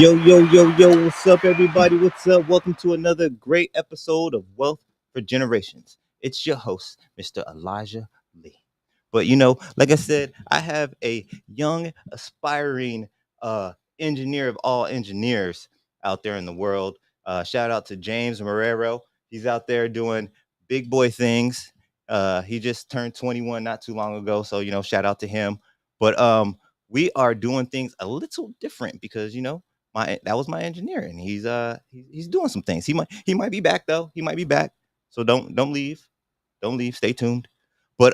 Yo, what's up, everybody? What's up? Welcome to another great episode of Wealth for Generations. It's your host, Mr. Elijah Lee. But like I said, I have a young, aspiring engineer of all engineers out there in the world. Shout out to James Marrero. He's out there doing big boy things. He just turned 21 not too long ago, so shout out to him. But we are doing things a little different because my that was my engineer, and he's doing some things. He might be back though. He might be back. So don't leave. Don't leave. Stay tuned. But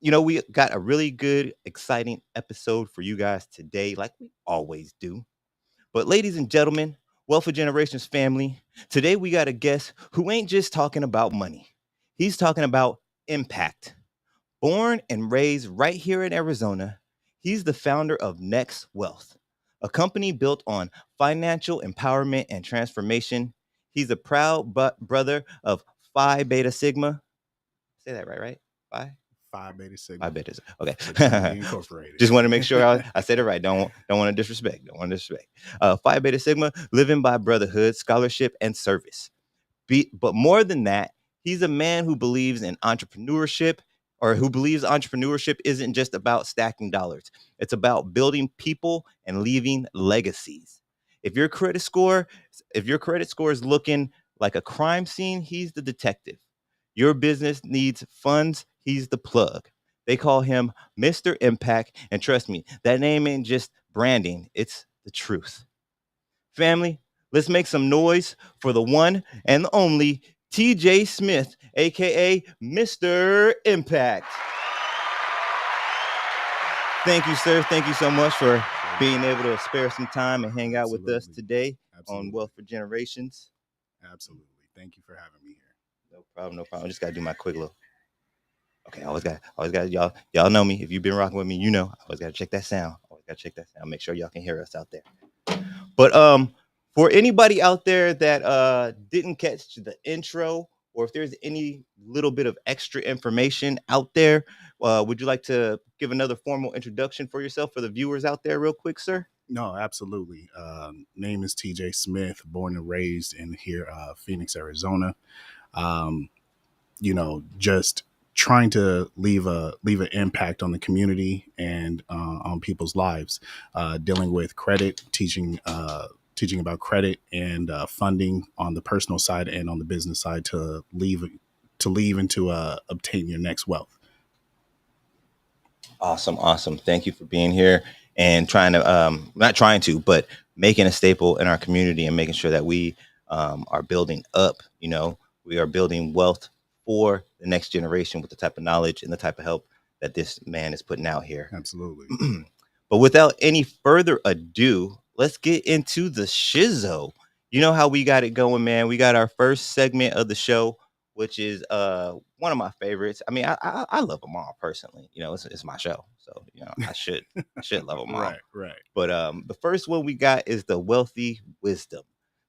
we got a really good, exciting episode for you guys today, like we always do. But ladies and gentlemen, Wealth of Generations family, today we got a guest who ain't just talking about money. He's talking about impact. Born and raised right here in Arizona, he's the founder of Next Wealth, a company built on financial empowerment and transformation. He's a proud brother of Phi Beta Sigma. Say that right? Phi? Phi Beta Phi Sigma. Beta. Okay. Fraternity Incorporated. Just want to make sure I said it right. Don't want to disrespect. Don't want to disrespect. Phi Beta Sigma, living by brotherhood, scholarship, and service. But more than that, he's a man who believes in entrepreneurship, or who believes entrepreneurship isn't just about stacking dollars. It's about building people and leaving legacies. If your credit score, if your credit score is looking like a crime scene, he's the detective. Your business needs funds, he's the plug. They call him Mr. Impact, and trust me, that name ain't just branding, it's the truth. Family, let's make some noise for the one and the only TJ Smith, aka Mr. Impact. Thank you, sir. Thank you so much for being able to spare some time and hang out with us today on Wealth for Generations. Absolutely. Thank you for having me here. No problem, no problem. I just gotta do my quick little. Okay, I always got y'all know me. If you've been rocking with me, I always gotta check that sound. Always gotta check that sound. Make sure y'all can hear us out there. But for anybody out there that didn't catch the intro, or if there's any little bit of extra information out there, would you like to give another formal introduction for yourself for the viewers out there real quick, sir? No, absolutely. Name is TJ Smith, born and raised in here, Phoenix, Arizona. Um, just trying to leave an impact on the community and on people's lives, dealing with credit, teaching about credit and funding on the personal side and on the business side to leave and to obtain your next wealth. Awesome. Thank you for being here and trying to, not trying to, but making a staple in our community and making sure that we are building up. We are building wealth for the next generation with the type of knowledge and the type of help that this man is putting out here. Absolutely. But without any further ado, let's get into the shizzo. You know how we got it going, man. We got our first segment of the show, which is one of my favorites. I mean, I love them all personally. It's my show, so I should love them all. Right. But the first one we got is the wealthy wisdom.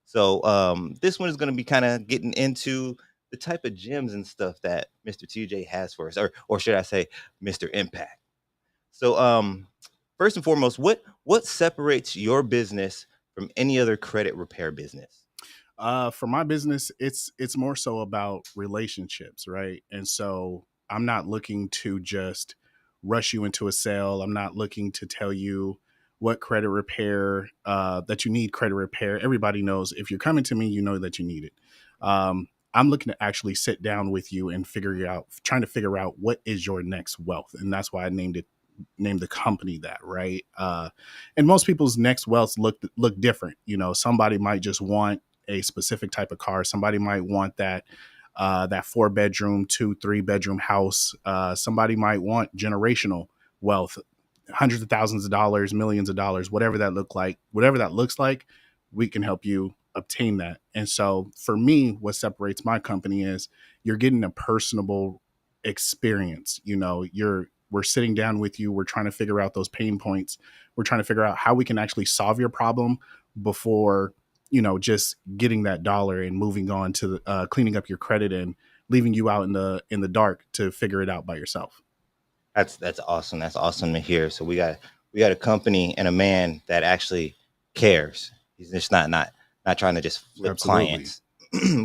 So this one is going to be kind of getting into the type of gems and stuff that Mr. TJ has for us, or should I say, Mr. Impact. So first and foremost, what separates your business from any other credit repair business? For my business, it's more so about relationships, right? And so I'm not looking to just rush you into a sale. I'm not looking to tell you what credit repair that you need credit repair. Everybody knows if you're coming to me, you know that you need it. I'm looking to actually sit down with you and trying to figure out what is your next wealth, and that's why I named the company that, right? And most people's next wealth look different. Somebody might just want a specific type of car. Somebody might want that 4-bedroom, 2-3-bedroom house. Somebody might want generational wealth, hundreds of thousands of dollars, millions of dollars, whatever that looks like, we can help you obtain that. And so for me, what separates my company is you're getting a personable experience. We're sitting down with you. We're trying to figure out those pain points. We're trying to figure out how we can actually solve your problem before, just getting that dollar and moving on to cleaning up your credit and leaving you out in the dark to figure it out by yourself. That's awesome. That's awesome to hear. So we got a company and a man that actually cares. He's just not trying to just flip Absolutely. clients,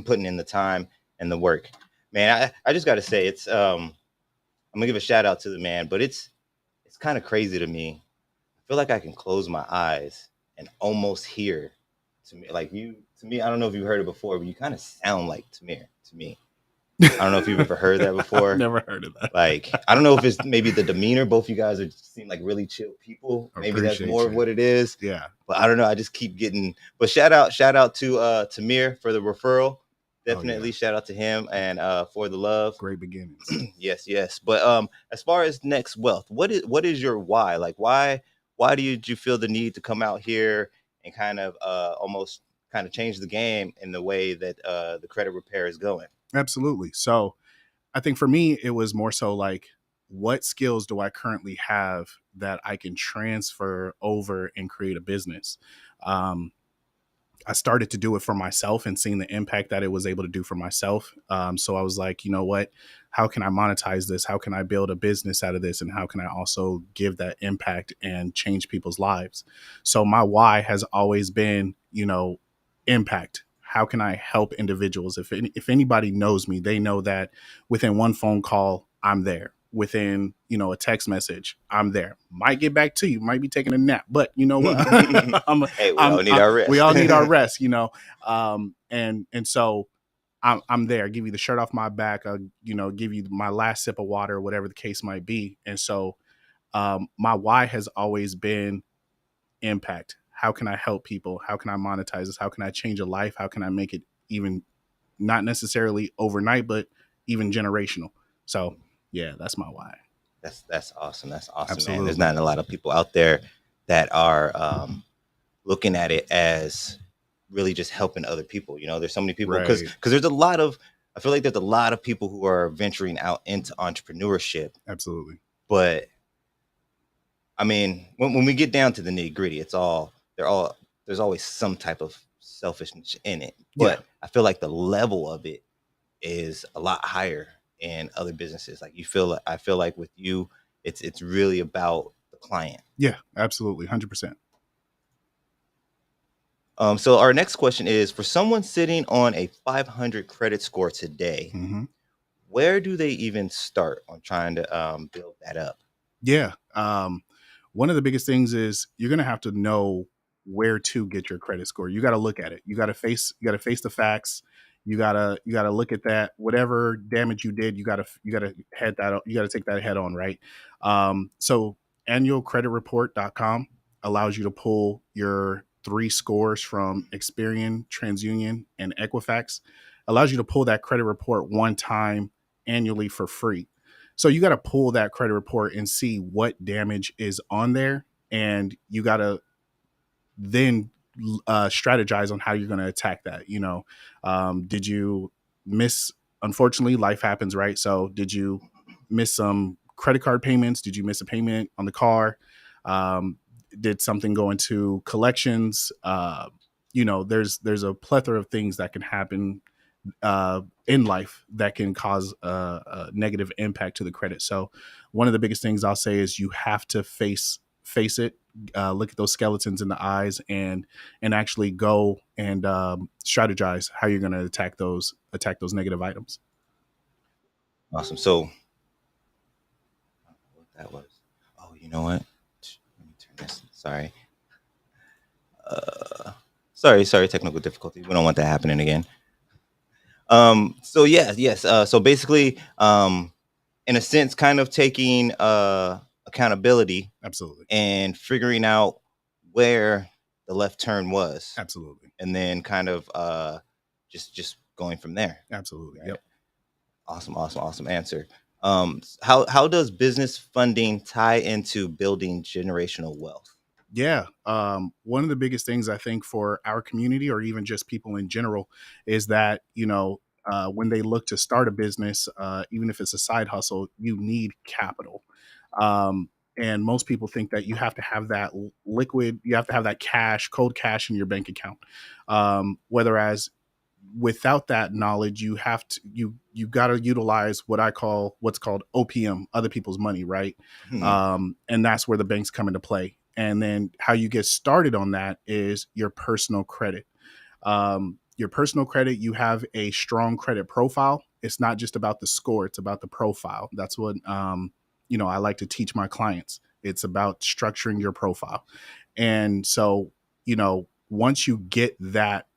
putting in the time and the work. Man, I just got to say I'm gonna give a shout out to the man, but it's kind of crazy to me. I feel like I can close my eyes and almost hear to me like you to me. I don't know if you've heard it before, but you kind of sound like Tamir to me. I don't know if you've ever heard that before. I've never heard of that. Like, I don't know if it's maybe the demeanor. Both you guys seem like really chill people. Maybe that's more of what it is. Yeah. But I don't know. I just keep getting. But shout out to Tamir for the referral. Definitely shout out to him and for the love. Great beginnings. Yes. But as far as Next Wealth, what is your why? Like, why did you feel the need to come out here and kind of almost kind of change the game in the way that the credit repair is going? Absolutely. So I think for me, it was more so like, what skills do I currently have that I can transfer over and create a business? I started to do it for myself and seeing the impact that it was able to do for myself. So I was like, you know what? How can I monetize this? How can I build a business out of this? And how can I also give that impact and change people's lives? So my why has always been, impact. How can I help individuals? If anybody knows me, they know that within one phone call, I'm there. Within, a text message, I'm there. Might get back to you, might be taking a nap, but you know what? Hey, we all need our rest. We all need our rest, and so I'm there. Give you the shirt off my back. I'll, give you my last sip of water, whatever the case might be. And so my why has always been impact. How can I help people? How can I monetize this? How can I change a life? How can I make it even not necessarily overnight, but even generational? So yeah, that's my why. That's awesome. That's awesome, Absolutely. man. There's not a lot of people out there that are looking at it as really just helping other people. There's so many people because there's a lot of I feel like there's a lot of people who are venturing out into entrepreneurship. Absolutely. But I mean, when we get down to the nitty gritty, there's always some type of selfishness in it. But I feel like the level of it is a lot higher in other businesses. Like I feel like with you, it's really about the client. Yeah, absolutely. 100%. So our next question is, for someone sitting on a 500 credit score today, where do they even start on trying to build that up? Yeah. One of the biggest things is you're going to have to know where to get your credit score. You got to look at it. You got to face the facts. You got to look at that. Whatever damage you did, you got to take that head on. Right. So annualcreditreport.com allows you to pull your 3 scores from Experian, TransUnion, and Equifax. Allows you to pull that credit report one time annually for free. So you got to pull that credit report and see what damage is on there. And you got to then strategize on how you're going to attack that. Did you miss, unfortunately, life happens, right? So did you miss some credit card payments? Did you miss a payment on the car? Did something go into collections? There's a plethora of things that can happen in life that can cause a negative impact to the credit. So one of the biggest things I'll say is you have to face it, look at those skeletons in the eyes, and actually go and strategize how you're going to attack those negative items. Awesome. So what that was? Oh, you know what? Let me turn this. Sorry. Sorry, technical difficulty. We don't want that happening again. So yes. So basically, in a sense, kind of taking accountability. Absolutely. And figuring out where the left turn was. Absolutely. And then kind of just going from there. Absolutely. Right? Yep. Awesome answer. How does business funding tie into building generational wealth? Yeah. One of the biggest things I think for our community, or even just people in general, is that, when they look to start a business, even if it's a side hustle, you need capital. And most people think that you have to have that liquid, you have to have that cold cash in your bank account. Whereas without that knowledge, you have to, you got to utilize what's called OPM, other people's money. Right. And that's where the banks come into play. And then how you get started on that is your personal credit. Your personal credit, you have a strong credit profile. It's not just about the score, it's about the profile. That's what I like to teach my clients. It's about structuring your profile. And so, once you get that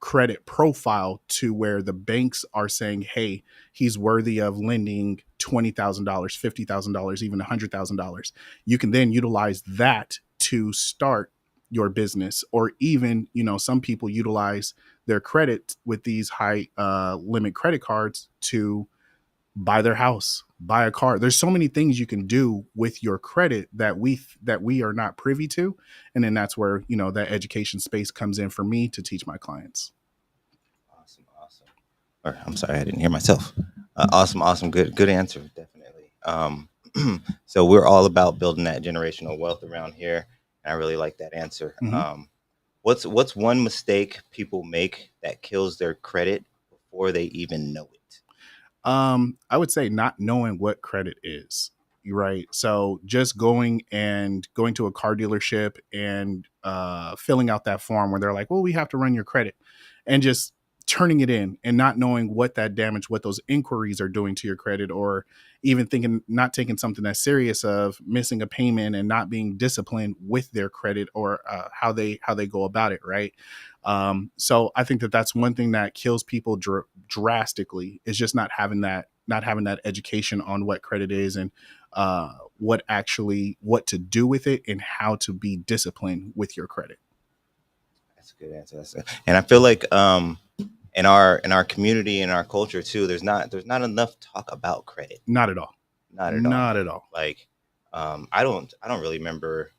credit profile to where the banks are saying, hey, he's worthy of lending $20,000, $50,000, even $100,000, you can then utilize that to start your business. Or even, some people utilize their credit with these high limit credit cards to buy their house, buy a car. There's so many things you can do with your credit that we are not privy to. And then that's where, that education space comes in for me to teach my clients. Awesome, awesome. Or I'm sorry, I didn't hear myself. Awesome, good answer, definitely. So we're all about building that generational wealth around here, and I really like that answer. Mhm. What's one mistake people make that kills their credit before they even know it? I would say not knowing what credit is. Right. So just going to a car dealership and filling out that form where they're like, well, we have to run your credit, and just turning it in and not knowing what that damage, what those inquiries are doing to your credit, or even not taking something that serious of missing a payment and not being disciplined with their credit, or how they go about it. Right. So I think that that's one thing that kills people drastically, is just not having that education on what credit is, and what to do with it, and how to be disciplined with your credit. That's a good answer. And I feel like in our community, in our culture too, there's not enough talk about credit. Not at all. Not at all. Not at all. Like I don't really remember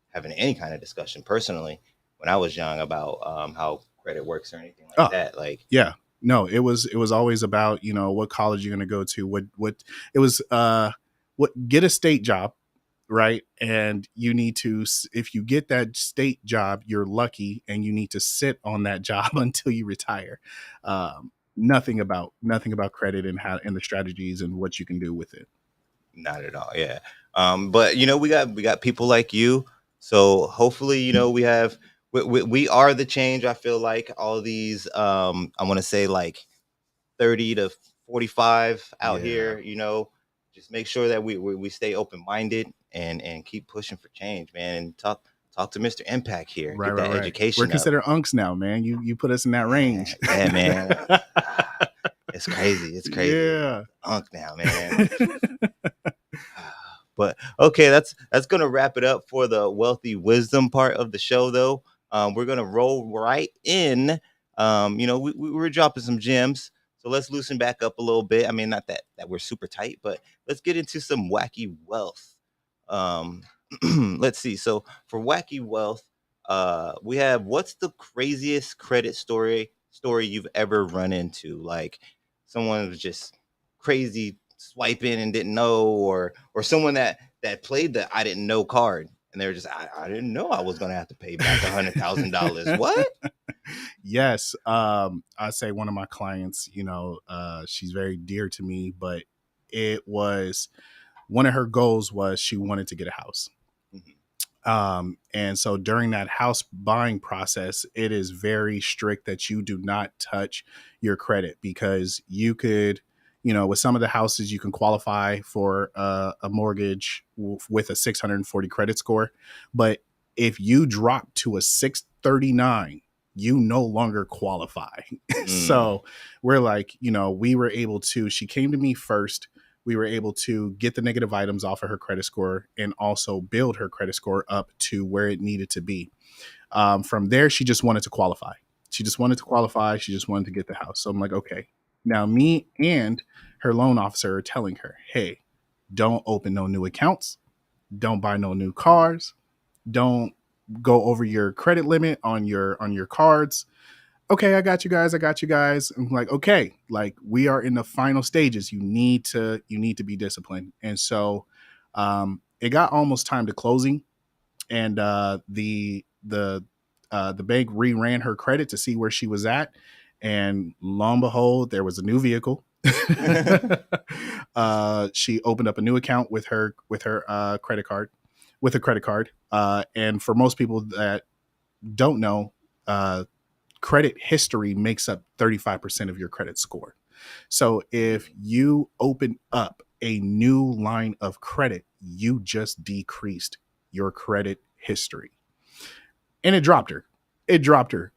having any kind of discussion personally when I was young about how credit works or anything like that. Like, yeah, no, it was always about, what college you're going to go to, what it was, get a state job, right? And you need to, if you get that state job, you're lucky, and you need to sit on that job until you retire. Nothing about credit, and the strategies and what you can do with it. Not at all. Yeah. But we got people like you. So hopefully, we are the change. I feel like all these, I want to say like 30 to 45 out here, just make sure that we stay open-minded and keep pushing for change, man. And talk to Mr. Impact here. Right, get that education. We're considered unks now, man. You put us in that range. Yeah, man. It's crazy. Yeah. Unk now, man. But okay, that's gonna wrap it up for the wealthy wisdom part of the show, though. We're gonna roll right in. We were dropping some gems, so let's loosen back up a little bit. I mean, not that we're super tight, but let's get into some wacky wealth. Let's see. So for wacky wealth, we have, what's the craziest credit story you've ever run into? Like someone was just crazy swiping and didn't know, or someone that played the I didn't know card, and they were just, I didn't know I was gonna have to pay back $100,000. What? Yes. I say one of my clients, she's very dear to me, but it was one of her goals was she wanted to get a house. And so during that house buying process, it is very strict that you do not touch your credit, because you could, with some of the houses, you can qualify for a mortgage with a 640 credit score. But if you drop to a 639, you no longer qualify. So we're like, we were able to, she came to me first. We were able to get the negative items off of her credit score, and also build her credit score up to where it needed to be. From there, she just wanted to qualify. She just wanted to get the house. So I'm like, okay. Now me and her loan officer are telling her, hey, don't open no new accounts. Don't buy no new cars. Don't go over your credit limit on your cards. Okay, I got you guys. I'm like, okay, like, we are in the final stages. You need to be disciplined. And so it got almost time to closing, and the bank reran her credit to see where she was at, and lo and behold, there was a new vehicle. She opened up a new account with her credit card. with a credit card. And for most people that don't know, credit history makes up 35% of your credit score. So if you open up a new line of credit, you just decreased your credit history. And it dropped her. It dropped her,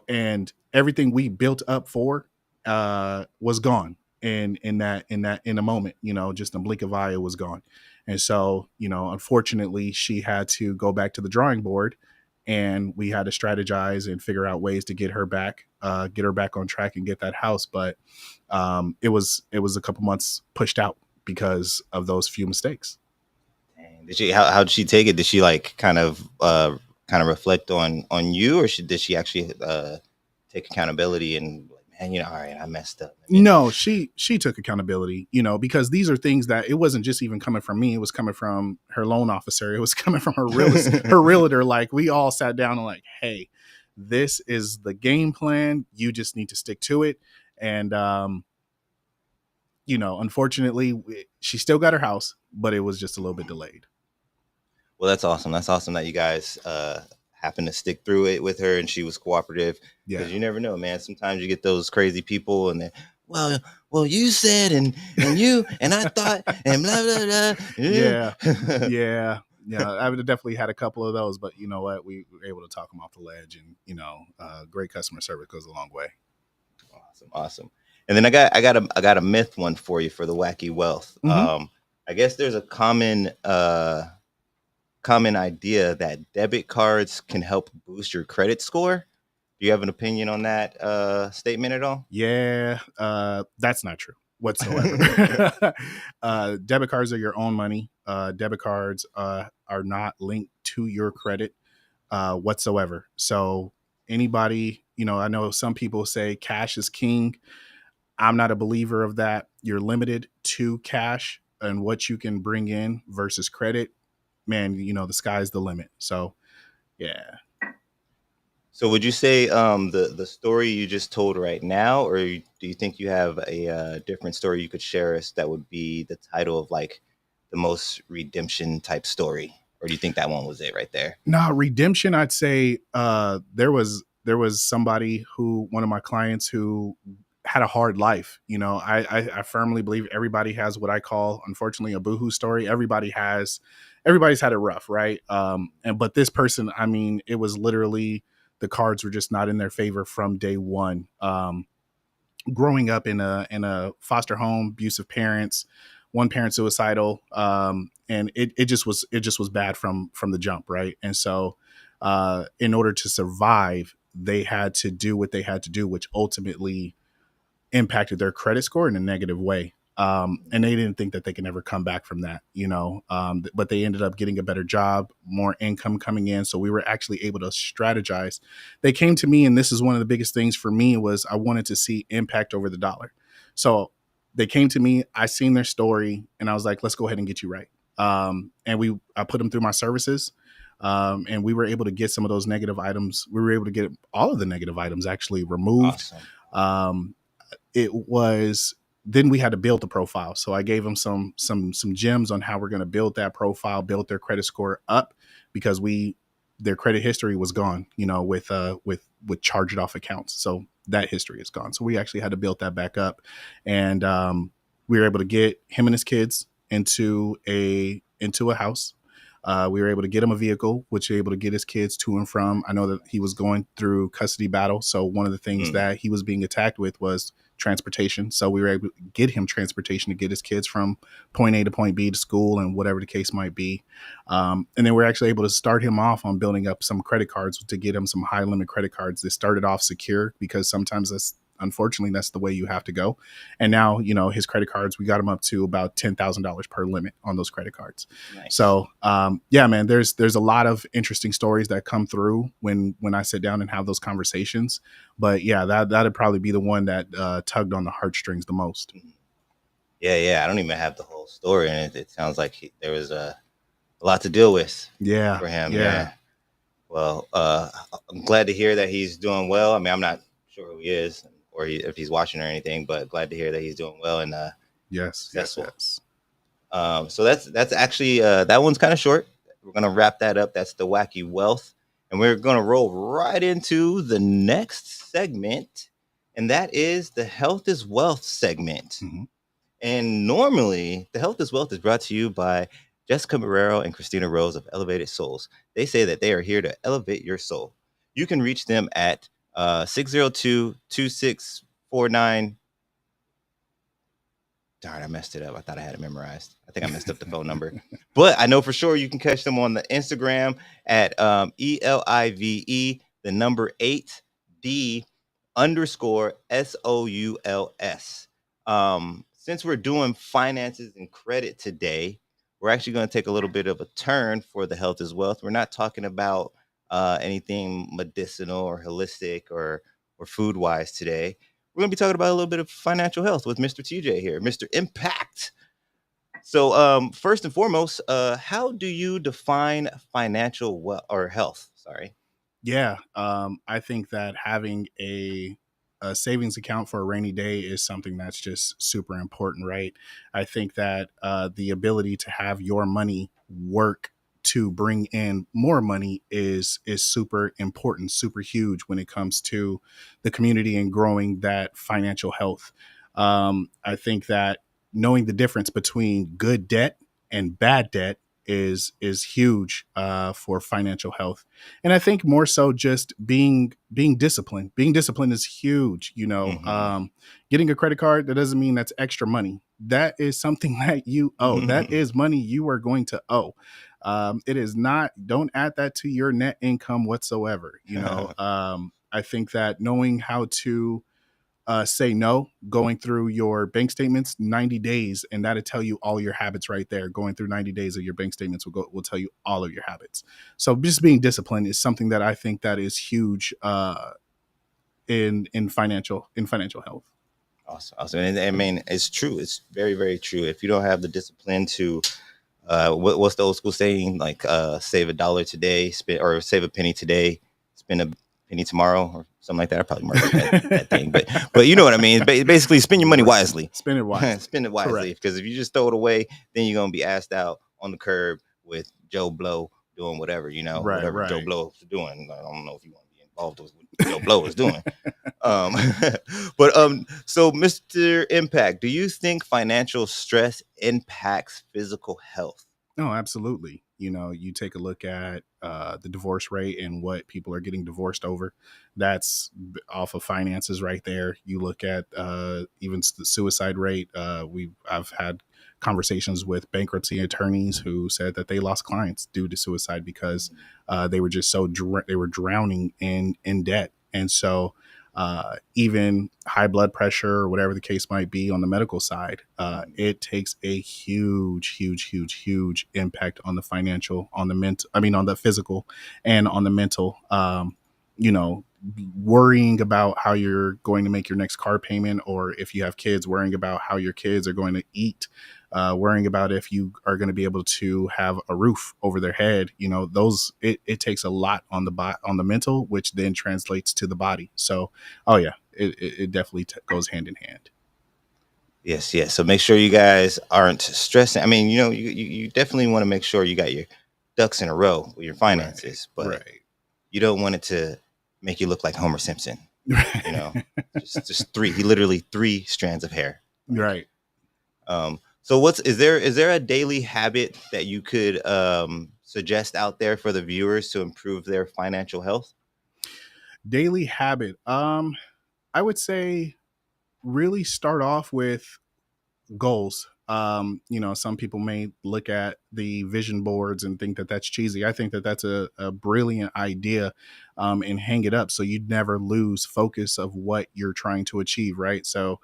and everything we built up for was gone. And in a moment, just in a blink of eye, it was gone. And so, unfortunately, she had to go back to the drawing board, and we had to strategize and figure out ways to get her back on track and get that house. But it was a couple months pushed out because of those few mistakes. Dang. How did she take it? Did she like kind of reflect on you, or did she actually take accountability and like, man, all right, I messed up? No, she took accountability, because these are things that it wasn't just even coming from me. It was coming from her loan officer. It was coming from her realtor. Like, we all sat down and like, hey, this is the game plan. You just need to stick to it. And, unfortunately, she still got her house, but it was just a little bit delayed. Well, that's awesome. That's awesome that you guys happened to stick through it with her and she was cooperative. Because you never know, man. Sometimes you get those crazy people and they're, well, you said and you and I thought and blah blah blah. Yeah. I've definitely had a couple of those, but you know what? We were able to talk them off the ledge, and great customer service goes a long way. Awesome. And then I got a myth one for you for the wacky wealth. Mm-hmm. I guess there's a common idea that debit cards can help boost your credit score. Do you have an opinion on that statement at all? Yeah, that's not true whatsoever. Debit cards are your own money. Debit cards are not linked to your credit whatsoever. So anybody, I know some people say cash is king. I'm not a believer of that. You're limited to cash and what you can bring in versus credit. Man, the sky's the limit. So, yeah. So would you say the story you just told right now, or do you think you have a different story you could share us that would be the title of like the most redemption type story? Or do you think that one was it right there? No, redemption, I'd say there was somebody one of my clients who had a hard life. I firmly believe everybody has what I call, unfortunately, a boohoo story. Everybody's had it rough, right? But this person, I mean, it was literally the cards were just not in their favor from day one. Growing up in a foster home, abusive parents, one parent suicidal, and it just was bad from the jump, right? And so, in order to survive, they had to do what they had to do, which ultimately impacted their credit score in a negative way. And they didn't think that they could ever come back from that, but they ended up getting a better job, more income coming in. So we were actually able to strategize. They came to me, and this is one of the biggest things for me was I wanted to see impact over the dollar. So they came to me, I seen their story, and I was like, let's go ahead and get you right. And I put them through my services. And we were able to get some of those negative items. We were able to get all of the negative items actually removed. Awesome. Then we had to build the profile. So I gave them some gems on how we're going to build that profile, build their credit score up, because their credit history was gone, with charged off accounts. So that history is gone. So we actually had to build that back up, and we were able to get him and his kids into a house. We were able to get him a vehicle, which we were able to get his kids to and from. I know that he was going through custody battle. So one of the things that he was being attacked with was transportation. So we were able to get him transportation to get his kids from point A to point B to school and whatever the case might be. And then we're actually able to start him off on building up some credit cards to get him some high limit credit cards that started off secure, because sometimes unfortunately, that's the way you have to go. And now, his credit cards, we got him up to about $10,000 per limit on those credit cards. Nice. So, yeah, man, there's a lot of interesting stories that come through when I sit down and have those conversations. But yeah, that'd probably be the one that tugged on the heartstrings the most. Yeah. I don't even have the whole story, and it sounds like there was a lot to deal with. Yeah, for him. Yeah. Well, I'm glad to hear that he's doing well. I mean, I'm not sure who he is, or if he's watching or anything, but glad to hear that he's doing well and yes. So that's actually that one's kind of short. We're going to wrap that up. That's the wacky wealth. And we're going to roll right into the next segment. And that is the health is wealth segment. Mhm. And normally, the health is wealth is brought to you by Jessica Marrero and Christina Rose of Elevated Souls. They say that they are here to elevate your soul. You can reach them at 602-2649. Darn, I messed it up. I thought I had it memorized. I think I messed up the phone number. But I know for sure you can catch them on the Instagram at ELIVE, the number 8D underscore SOULS. Since we're doing finances and credit today, we're actually going to take a little bit of a turn for the health is wealth. We're not talking about anything medicinal or holistic or food wise today. We're going to be talking about a little bit of financial health with Mr. TJ here, Mr. Impact. So, first and foremost, how do you define financial wealth or health? Sorry. Yeah, I think that having a savings account for a rainy day is something that's just super important, right? I think that the ability to have your money work to bring in more money is super important, super huge when it comes to the community and growing that financial health. I think that knowing the difference between good debt and bad debt is huge for financial health. And I think more so just being disciplined. Being disciplined is huge. Getting a credit card, that doesn't mean that's extra money. That is something that you owe. That is money you are going to owe. It is not. Don't add that to your net income whatsoever. I think that knowing how to say no, going through your bank statements 90 days, and that'll tell you all your habits right there. Going through 90 days of your bank statements will tell you all of your habits. So just being disciplined is something that I think that is huge in financial health. Awesome. And I mean, it's true. It's very, very true. If you don't have the discipline to, what's the old school saying? Like, save a dollar today, or save a penny today, spend a penny tomorrow, or something like that. I probably murdered that thing, but you know what I mean. Basically, spend your money wisely. Spend it wisely. Spend it wisely, because if you just throw it away, then you're gonna be asked out on the curb with Joe Blow doing whatever, whatever Joe Blow is doing. I don't know if you want to be involved with what Joe Blow is doing. But so Mr. Impact, do you think financial stress impacts physical health? No, absolutely. You take a look at the divorce rate and what people are getting divorced over. That's off of finances right there. You look at even the suicide rate. I've had conversations with bankruptcy attorneys who said that they lost clients due to suicide because they were just they were drowning in debt. And so even high blood pressure or whatever the case might be on the medical side, it takes a huge impact on the financial, on the mental, on the physical and on the mental. Worrying about how you're going to make your next car payment, or if you have kids, worrying about how your kids are going to eat, worrying about if you are going to be able to have a roof over their head. It takes a lot on the mental, which then translates to the body. So, oh yeah, it definitely goes hand in hand. Yes. So make sure you guys aren't stressing. I mean, you definitely want to make sure you got your ducks in a row with your finances, but you don't want it to make you look like Homer Simpson. Just three. He literally 3 strands of hair. Right. So is there a daily habit that you could suggest out there for the viewers to improve their financial health? Daily habit. I would say really start off with goals. Some people may look at the vision boards and think that that's cheesy. I think that that's a brilliant idea, and hang it up so you'd never lose focus of what you're trying to achieve. Right. So,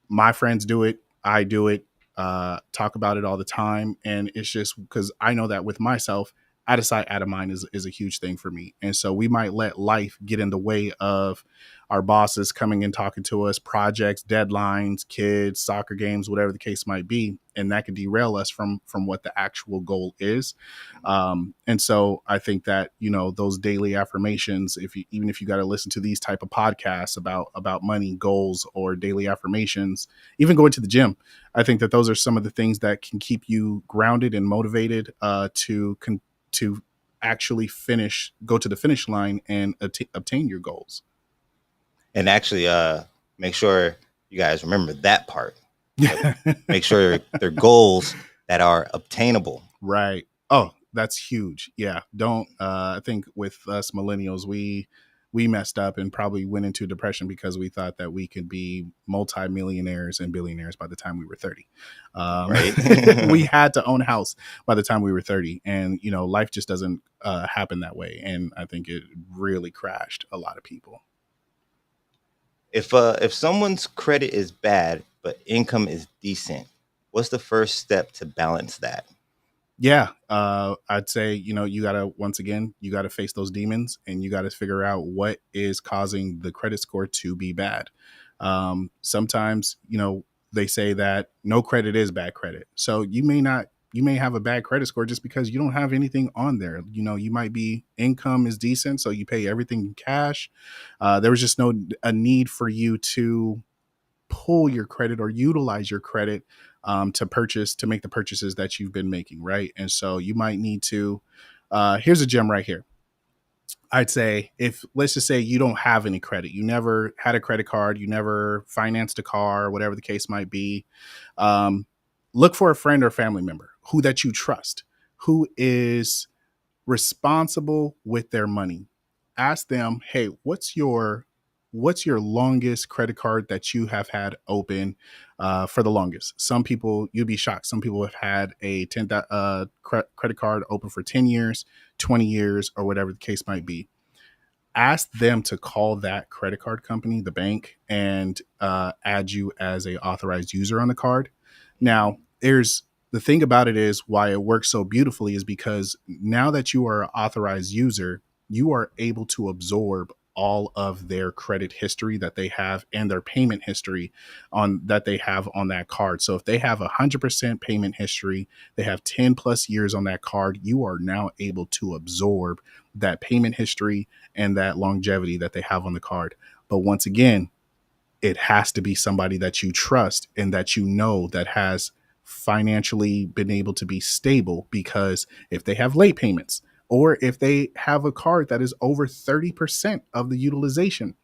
my friends do it. I do it, talk about it all the time. And it's just because I know that with myself, out of sight, out of mind is a huge thing for me. And so we might let life get in the way of our bosses coming and talking to us, projects, deadlines, kids, soccer games, whatever the case might be, and that could derail us from what the actual goal is. And so I think that, you know, those daily affirmations, if you, even if you got to listen to these type of podcasts about money, goals, or daily affirmations, even going to the gym, I think that those are some of the things that can keep you grounded and motivated to actually go to the finish line and obtain your goals. And actually, make sure you guys remember that part. Make sure they're goals that are obtainable. Right. Oh, that's huge. Yeah. Don't. I think with us millennials, we messed up and probably went into depression because we thought that we could be multimillionaires and billionaires by the time we were 30. Right. We had to own a house by the time we were 30. And, you know, life just doesn't happen that way. And I think it really crashed a lot of people. If someone's credit is bad but income is decent, what's the first step to balance that? Yeah, I'd say, you know, you gotta, once again, you gotta face those demons and you gotta figure out what is causing the credit score to be bad. Sometimes, you know, they say that no credit is bad credit. So you may have a bad credit score just because you don't have anything on there. You know, you might be, income is decent, so you pay everything in cash. There was just a need for you to pull your credit or utilize your credit to make the purchases that you've been making, right? And so you might need to. Here's a gem right here. I'd say, if, let's just say you don't have any credit, you never had a credit card, you never financed a car, whatever the case might be. Look for a friend or family member who that you trust, who is responsible with their money. Ask them, hey, what's your longest credit card that you have had open for the longest? Some people, you'd be shocked, some people have had a credit card open for 10 years, 20 years, or whatever the case might be. Ask them to call that credit card company, the bank, and add you as a authorized user on the card. Now, the thing about it is, why it works so beautifully is because now that you are an authorized user, you are able to absorb all of their credit history that they have and their payment history that they have on that card. So if they have 100% payment history, they have 10 plus years on that card, you are now able to absorb that payment history and that longevity that they have on the card. But once again, it has to be somebody that you trust and that you know that has financially been able to be stable, because if they have late payments, or if they have a card that is over 30% of the utilization,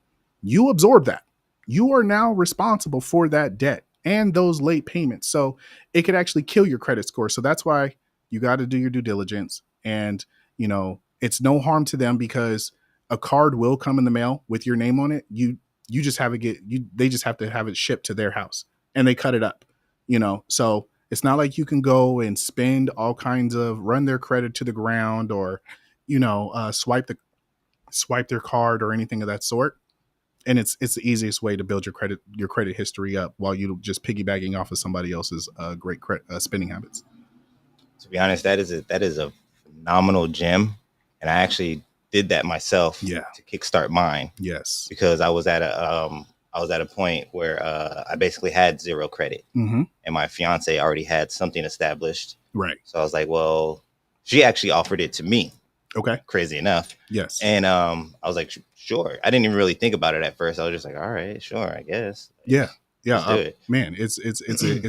you absorb that. You are now responsible for that debt and those late payments. So it could actually kill your credit score. So that's why you got to do your due diligence. And, you know, it's no harm to them, because a card will come in the mail with your name on it. You just have they just have to have it shipped to their house, and they cut it up, you know. So it's not like you can go and spend all kinds of, run their credit to the ground, or, you know, swipe their card or anything of that sort. And it's the easiest way to build your credit history up while you just piggybacking off of somebody else's great spending habits. To be honest, that is a phenomenal gem, and I actually did that myself to kickstart mine. Yes, because I was at a point where I basically had zero credit, and my fiance already had something established. Right. So I was like, well, she actually offered it to me. Okay. Crazy enough. Yes. And I was like, sure. I didn't even really think about it at first. I was just like, all right, sure, I guess. Yeah. Yeah, man, it's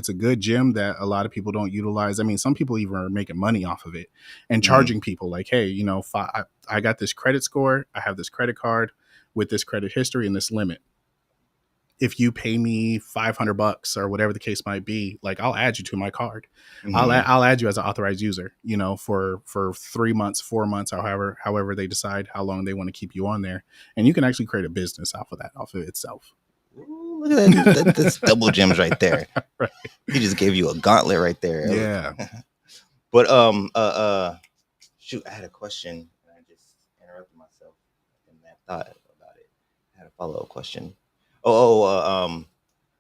a good gem that a lot of people don't utilize. I mean, some people even are making money off of it and charging people like, hey, you know, I got this credit score, I have this credit card with this credit history and this limit. If you pay me $500 or whatever the case might be, like, I'll add you to my card. I'll add you as an authorized user, you know, for 3 months, 4 months, or however they decide how long they want to keep you on there. And you can actually create a business off of itself. Ooh, look at that. That's double gems right there. Right. He just gave you a gauntlet right there. Yeah. But shoot, I had a question and I just interrupted myself in that thought about it. I had a follow-up question.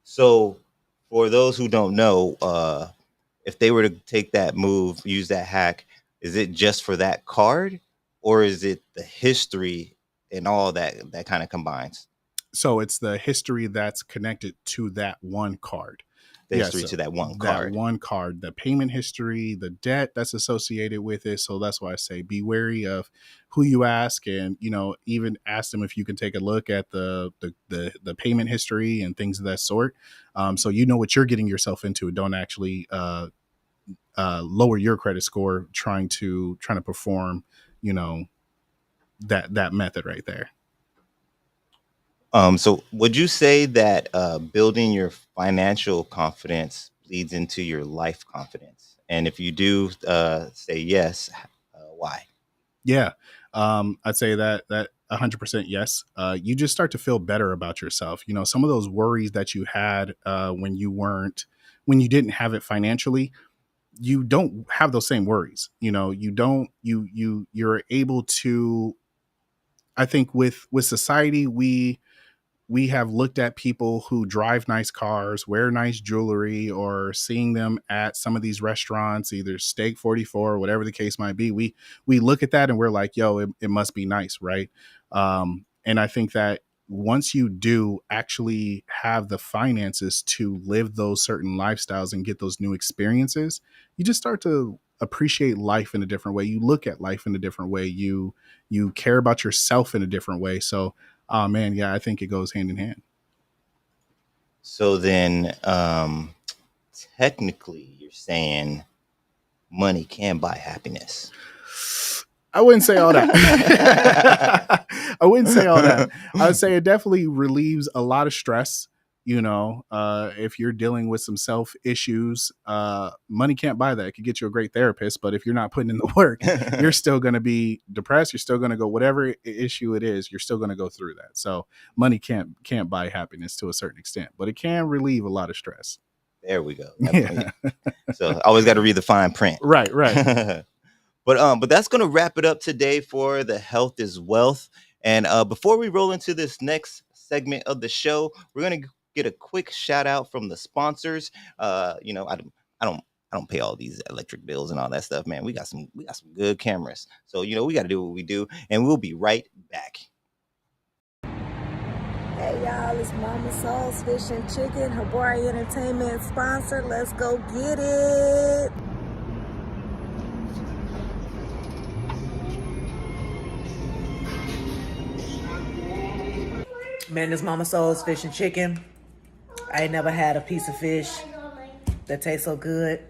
So for those who don't know, if they were to take that move, use that hack, is it just for that card, or is it the history and all that kind of combines? So it's the history that's connected to that one card. The Yeah, history so to that one that card. one card, the payment history, the debt that's associated with it. So that's why I say be wary of who you ask, and even ask them if you can take a look at the payment history and things of that sort, so you know what you're getting yourself into. Don't actually lower your credit score trying to perform, you know, that method right there. So would you say that building your financial confidence leads into your life confidence? And if you do say yes, why? Yeah, I'd say that 100% yes. You just start to feel better about yourself. Some of those worries that you had when you didn't have it financially, you don't have those same worries. You don't you're able to. I think with society, we have looked at people who drive nice cars, wear nice jewelry, or seeing them at some of these restaurants, either Steak 44 or whatever the case might be. We look at that and we're like, yo, it must be nice, right? And I think that once you do actually have the finances to live those certain lifestyles and get those new experiences, you just start to appreciate life in a different way. You look at life in a different way. You care about yourself in a different way. So, oh man, yeah, I think it goes hand in hand. So then, technically, you're saying money can buy happiness. I wouldn't say all that. I wouldn't say all that. I would say it definitely relieves a lot of stress. If you're dealing with some self issues, money can't buy that. It could get you a great therapist, but if you're not putting in the work, you're still going to be depressed. You're still going to go, whatever issue it is, you're still going to go through that. So money can't buy happiness to a certain extent, but it can relieve a lot of stress. There we go. Yeah. So always got to read the fine print. Right, right. But that's gonna wrap it up today for the Health is Wealth. And before we roll into this next segment of the show, we're gonna get a quick shout out from the sponsors. I don't I don't pay all these electric bills and all that stuff, man. We got some good cameras. So we got to do what we do, and we'll be right back. Hey y'all, it's Mama Soul's Fish and Chicken, Habari Entertainment sponsor. Let's go get it. Man, this Mama Soul's Fish and Chicken. I ain't never had a piece of fish that tastes so good.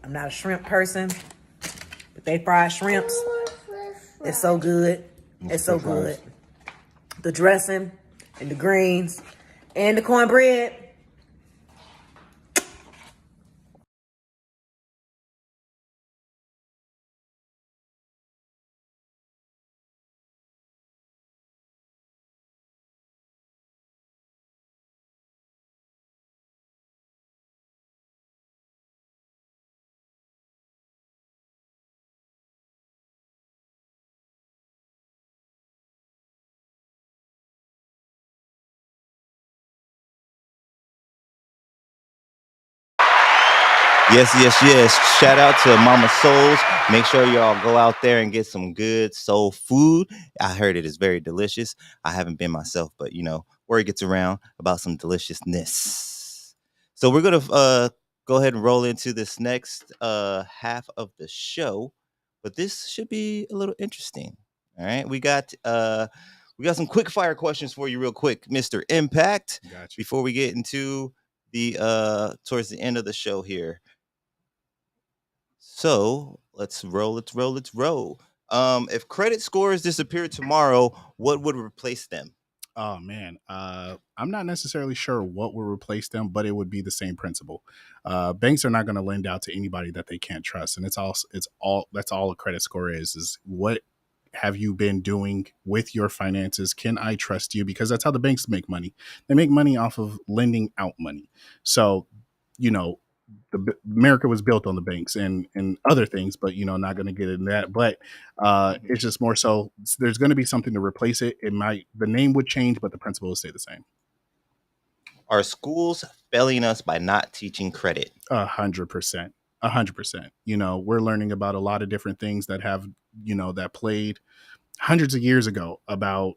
I'm not a shrimp person, but they fried shrimps. It's so good. It's so good. The dressing and the greens and the cornbread. Yes, yes, yes. Shout out to Mama Souls. Make sure y'all go out there and get some good soul food. I heard it is very delicious. I haven't been myself, but word gets around about some deliciousness. So we're gonna go ahead and roll into this next half of the show, but this should be a little interesting. All right, we got some quick fire questions for you, real quick, Mister Impact. Gotcha. Before we get into the towards the end of the show here. So let's roll. Let's roll. Let's roll. If credit scores disappeared tomorrow, what would replace them? Oh man, I'm not necessarily sure what will replace them, but it would be the same principle. Banks are not going to lend out to anybody that they can't trust, and it's all that's all a credit score is what have you been doing with your finances? Can I trust you? Because that's how the banks make money. They make money off of lending out money. So, you know, America was built on the banks and other things, but not going to get into that. But it's just more so there's going to be something to replace it. The name would change, but the principle will stay the same. Are schools failing us by not teaching credit? 100%. 100%. We're learning about a lot of different things that have, that played hundreds of years ago about,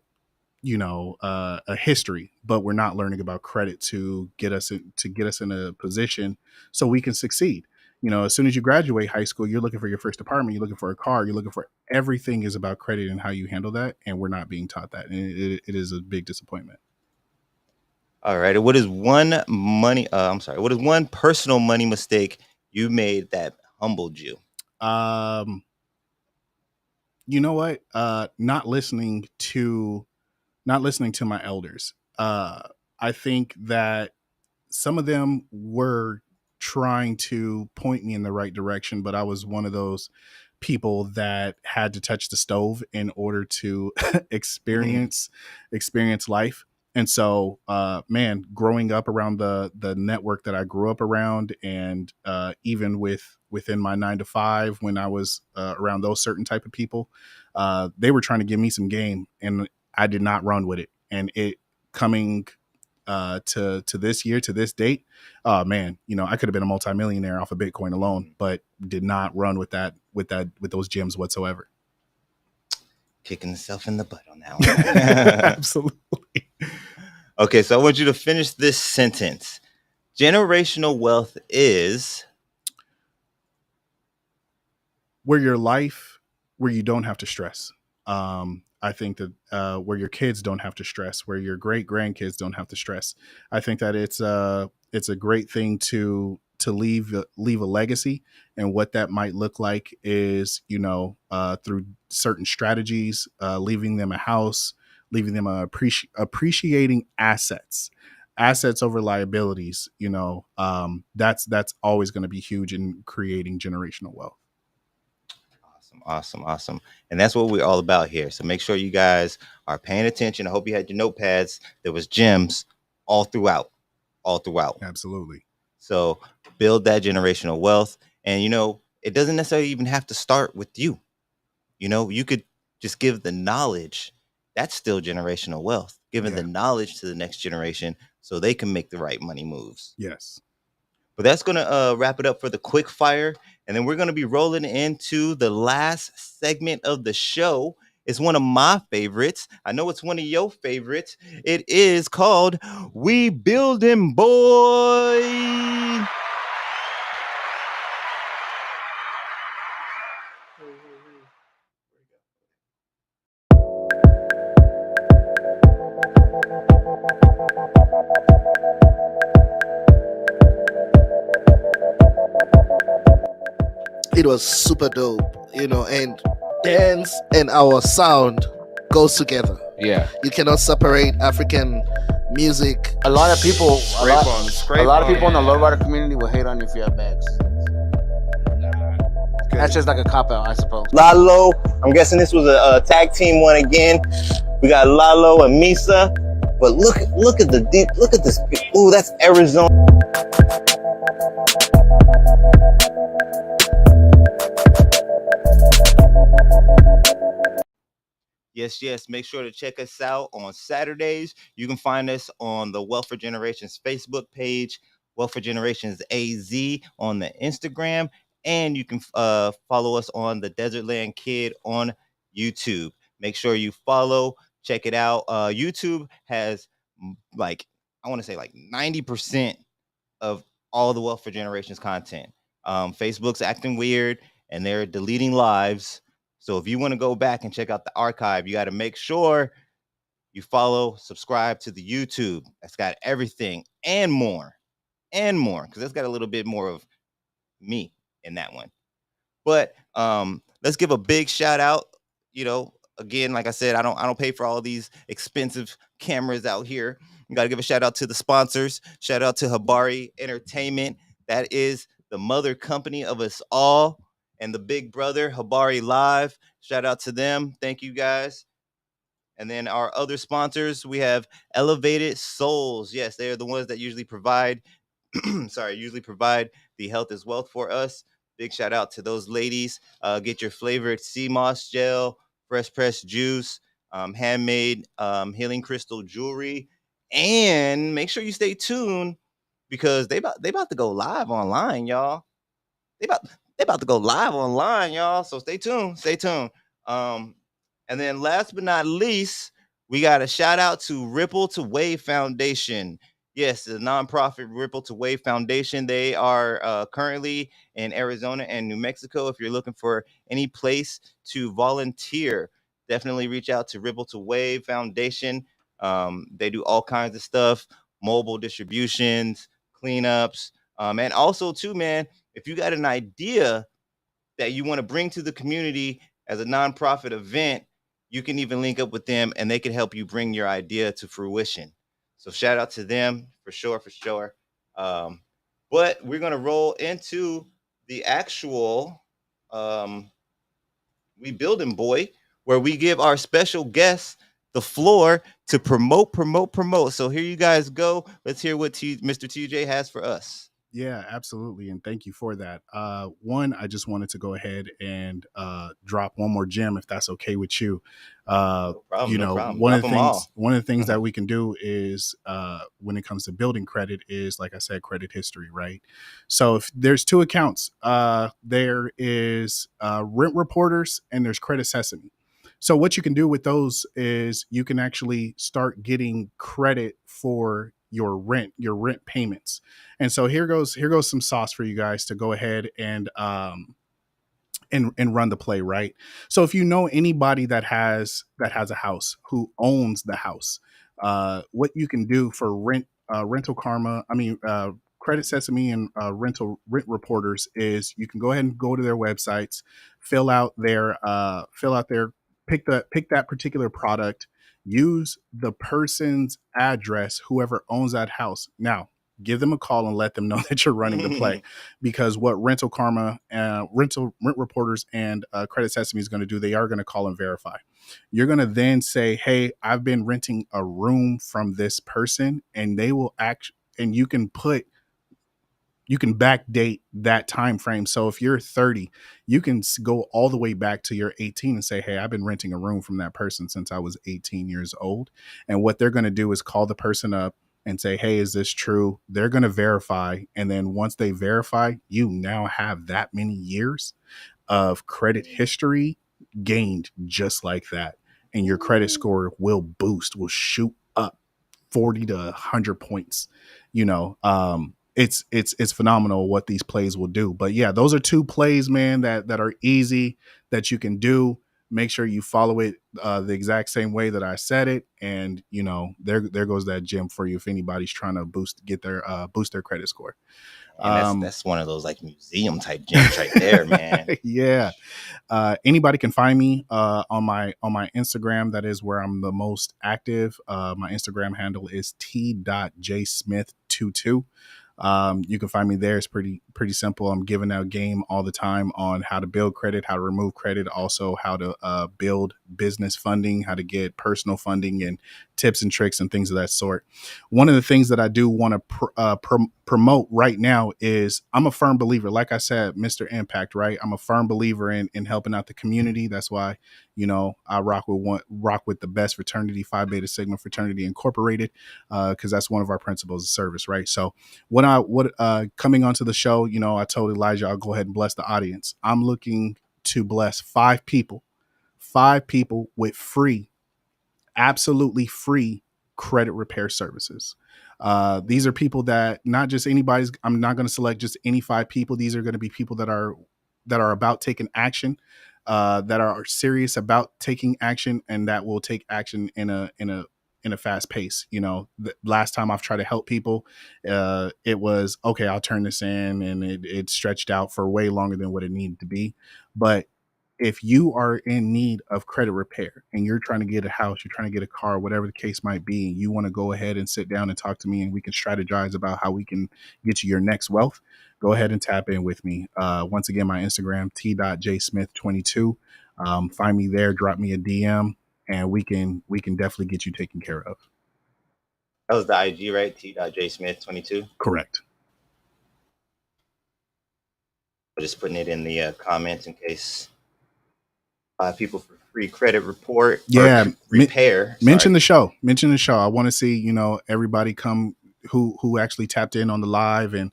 a history, but we're not learning about credit to get us in a position so we can succeed. As soon as you graduate high school, you're looking for your first apartment, you're looking for a car, you're looking for everything is about credit and how you handle that, and we're not being taught that, and it is a big disappointment. All right. What is one money? What is one personal money mistake you made that humbled you? You know what? Not listening to my elders. I think that some of them were trying to point me in the right direction, but I was one of those people that had to touch the stove in order to experience life. And so, man, growing up around the network that I grew up around, and even within my 9 to 5, when I was around those certain type of people, they were trying to give me some game, and I did not run with it. And it coming to this year, to this date, man, I could have been a multimillionaire off of Bitcoin alone, but did not run with those gems whatsoever. Kicking himself in the butt on that one. Absolutely. Okay, so I want you to finish this sentence. Generational wealth is where you don't have to stress. I think that where your kids don't have to stress, where your great grandkids don't have to stress. I think that it's a great thing to leave a legacy, and what that might look like is, through certain strategies, leaving them a house, leaving them appreciating assets over liabilities. That's always going to be huge in creating generational wealth. Awesome. And that's what we're all about here. So make sure you guys are paying attention. I hope you had your notepads. There was gems all throughout. Absolutely. So build that generational wealth. And, it doesn't necessarily even have to start with you. You could just give the knowledge. That's still generational wealth, giving the knowledge to the next generation so they can make the right money moves. Yes. But that's going to wrap it up for the quick fire. And then we're going to be rolling into the last segment of the show. It's one of my favorites. I know it's one of your favorites. It is called We Building Boy. It was super dope, and dance and our sound goes together. Yeah. You cannot separate African music. A lot of people, Scrape a lot of people in the lowrider community will hate on you if you have bags. That's just like a cop out, I suppose. Lalo, I'm guessing this was a tag team one again. We got Lalo and Misa, but look at the deep. Look at this. Ooh, that's Arizona. Yes. Make sure to check us out on Saturdays. You can find us on the Wealth for Generations Facebook page, Wealth for Generations AZ on the Instagram, and you can follow us on the Desert Land Kid on YouTube. Make sure you follow, check it out. YouTube has I want to say 90% of all the Wealth for Generations content. Facebook's acting weird and they're deleting lives. So if you want to go back and check out the archive, you got to make sure you follow, subscribe to the YouTube. That's got everything and more, because that's got a little bit more of me in that one. But let's give a big shout out. Again, like I said, I don't pay for all these expensive cameras out here. You got to give a shout out to the sponsors. Shout out to Habari Entertainment. That is the mother company of us all. And the big brother, Habari Live. Shout out to them. Thank you, guys. And then our other sponsors, we have Elevated Souls. Yes, they are the ones that usually provide the health is wealth for us. Big shout out to those ladies. Get your flavored sea moss gel, fresh pressed juice, handmade healing crystal jewelry. And make sure you stay tuned because they about to go live online, y'all. they about to go live online, y'all. So stay tuned. Stay tuned. And then last but not least, we got a shout out to Ripple to Wave Foundation. Yes, the nonprofit Ripple to Wave Foundation. They are currently in Arizona and New Mexico. If you're looking for any place to volunteer, definitely reach out to Ripple to Wave Foundation. They do all kinds of stuff, mobile distributions, cleanups, and also too, man, if you got an idea that you want to bring to the community as a nonprofit event, you can even link up with them and they can help you bring your idea to fruition. So shout out to them for sure, for sure. But we're gonna roll into the actual We Building Boy, where we give our special guests the floor to promote. So here you guys go. Let's hear what Mr. TJ has for us. Yeah, absolutely. And thank you for that. One, I just wanted to go ahead and drop one more gem, if that's okay with you. No problem, You no know, problem. one of Drop the 'em things, all. one of the things that we can do is when it comes to building credit is, like I said, credit history, right? So if there's two accounts, there is Rent Reporters and there's Credit Sesame. So what you can do with those is you can actually start getting credit for your rent payments. And so here goes some sauce for you guys to go ahead and run the play, right? So if you know anybody that has a house, who owns the house, what you can do for rental karma, Credit Sesame and rent reporters is you can go ahead and go to their websites, fill out their pick that particular product, use the person's address, whoever owns that house. Now, give them a call and let them know that you're running the play, because what Rental Karma, Rent Reporters, and Credit Sesame is going to do, they are going to call and verify. You're going to then say, hey, I've been renting a room from this person, and they will and you can backdate that time frame. So if you're 30, you can go all the way back to your 18 and say, hey, I've been renting a room from that person since I was 18 years old. And what they're going to do is call the person up and say, hey, is this true? They're going to verify. And then once they verify, you now have that many years of credit history gained just like that. And your credit score will shoot up 40 to 100 points. It's phenomenal what these plays will do. But yeah, those are two plays, man, that are easy, that you can do. Make sure you follow it the exact same way that I said it, and there goes that gem for you if anybody's trying to boost their credit score. And that's one of those like museum type gems right there, man. Yeah. Anybody can find me on my Instagram. That is where I'm the most active. My Instagram handle is t.jsmith22. You can find me there. It's pretty simple. I'm giving out game all the time on how to build credit, how to remove credit, also how to build business funding, how to get personal funding, and tips and tricks and things of that sort. One of the things that I do want to promote right now is I'm a firm believer, like I said, Mr. Impact, right? I'm a firm believer in helping out the community. That's why, I rock with the best fraternity, Phi Beta Sigma Fraternity Incorporated, because that's one of our principles of service, right? So coming onto the show, I told Elijah I'll go ahead and bless the audience. I'm looking to bless 5 people with absolutely free credit repair services. These are people that not just anybody's. I'm not going to select just any 5 people. These are going to be people that are about taking action, that are serious about taking action, and that will take action in a fast pace. The last time I've tried to help people, it was, okay, I'll turn this in, and it stretched out for way longer than what it needed to be. But if you are in need of credit repair and you're trying to get a house, you're trying to get a car, whatever the case might be, and you want to go ahead and sit down and talk to me, and we can strategize about how we can get you your next wealth, go ahead and tap in with me. Once again, my Instagram, t.jsmith22. Find me there, drop me a DM, and we can definitely get you taken care of. That was the IG, right? t.jsmith22. Correct. Just putting it in the comments in case 5 people for free credit report. Yeah, repair. Mention the show. I want to see everybody come who actually tapped in on the live, and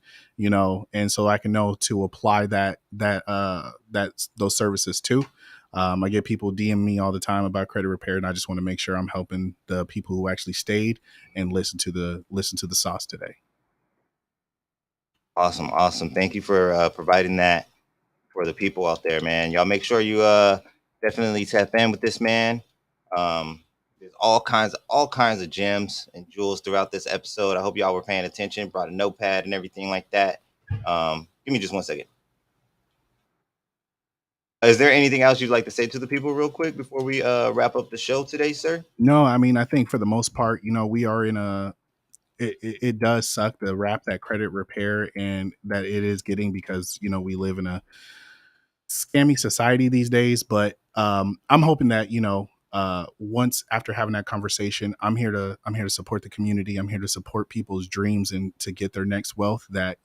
and so I can know to apply those services too. I get people DM me all the time about credit repair, and I just want to make sure I'm helping the people who actually stayed and listen to the sauce today. Awesome. Thank you for providing that for the people out there, man. Y'all make sure you definitely tap in with this man. There's all kinds of gems and jewels throughout this episode. I hope y'all were paying attention, brought a notepad and everything like that. Give me just 1 second. Is there anything else you'd like to say to the people real quick before we wrap up the show today, sir? No, I mean, I think for the most part, we are in a it does suck to wrap that credit repair and that it is getting, because we live in a scammy society these days. But I'm hoping that once after having that conversation, I'm here to support the community. I'm here to support people's dreams and to get their next wealth, that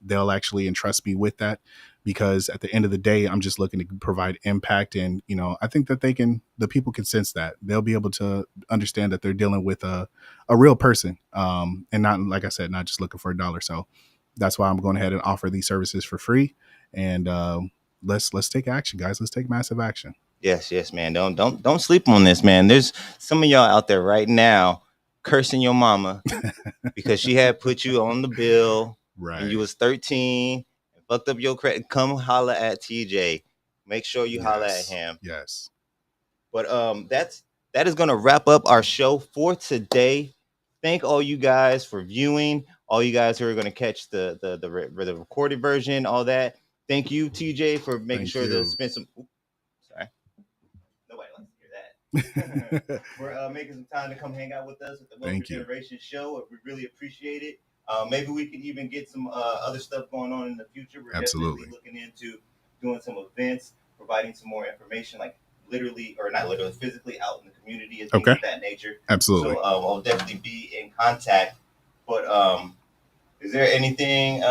they'll actually entrust me with that, because at the end of the day, I'm just looking to provide impact. And I think that the people can sense that. They'll be able to understand that they're dealing with a real person, and not, like I said, not just looking for a dollar. So that's why I'm going ahead and offer these services for free. And let's take action, guys. Let's take massive action. Yes, man. Don't sleep on this, man. There's some of y'all out there right now cursing your mama because she had put you on the bill, right? And you was 13 and fucked up your credit. Come holla at TJ. Make sure you holla at him. Yes. But that is gonna wrap up our show for today. Thank all you guys for viewing. All you guys who are gonna catch the recorded version, all that. Thank you, TJ, for making sure to spend some. Sorry, nobody wants to hear that. We're making some time to come hang out with us at the Wealth Generation show. We really appreciate it. Maybe we could even get some other stuff going on in the future. We're definitely looking into doing some events, providing some more information, like literally, or not literally, physically out in the community and things of that nature. Absolutely. So I'll definitely be in contact. But is there anything?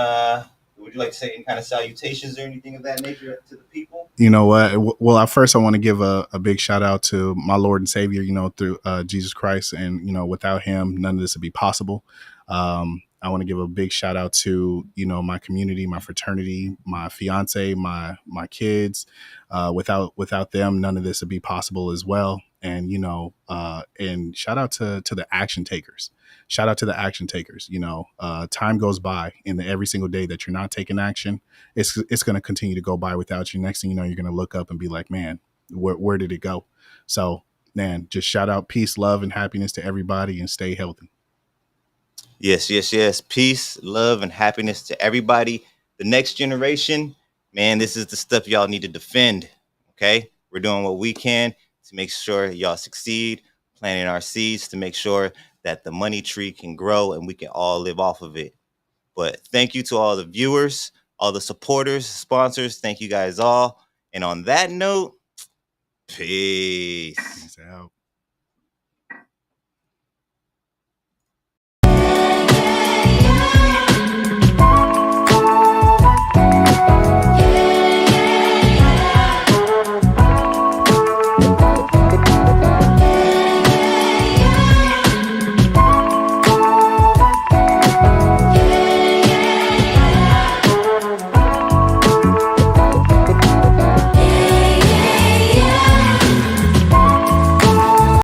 Would you like to say any kind of salutations or anything of that nature to the people? You know what? Well, first I want to give a big shout out to my Lord and Savior, through Jesus Christ. And, without him, none of this would be possible. I want to give a big shout out to, my community, my fraternity, my fiance, my kids. Without them, none of this would be possible as well. And, and shout out to the action takers. Shout out to the action takers. Time goes by, and every single day that you're not taking action, it's going to continue to go by without you. Next thing you know, you're going to look up and be like, man, where did it go? So, man, just shout out peace, love, and happiness to everybody, and stay healthy. Yes. Peace, love, and happiness to everybody. The next generation, man, this is the stuff y'all need to defend. Okay, we're doing what we can to make sure y'all succeed, planting our seeds to make sure that the money tree can grow and we can all live off of it. But thank you to all the viewers, all the supporters, sponsors. Thank you guys all. And on that note, peace. Peace out.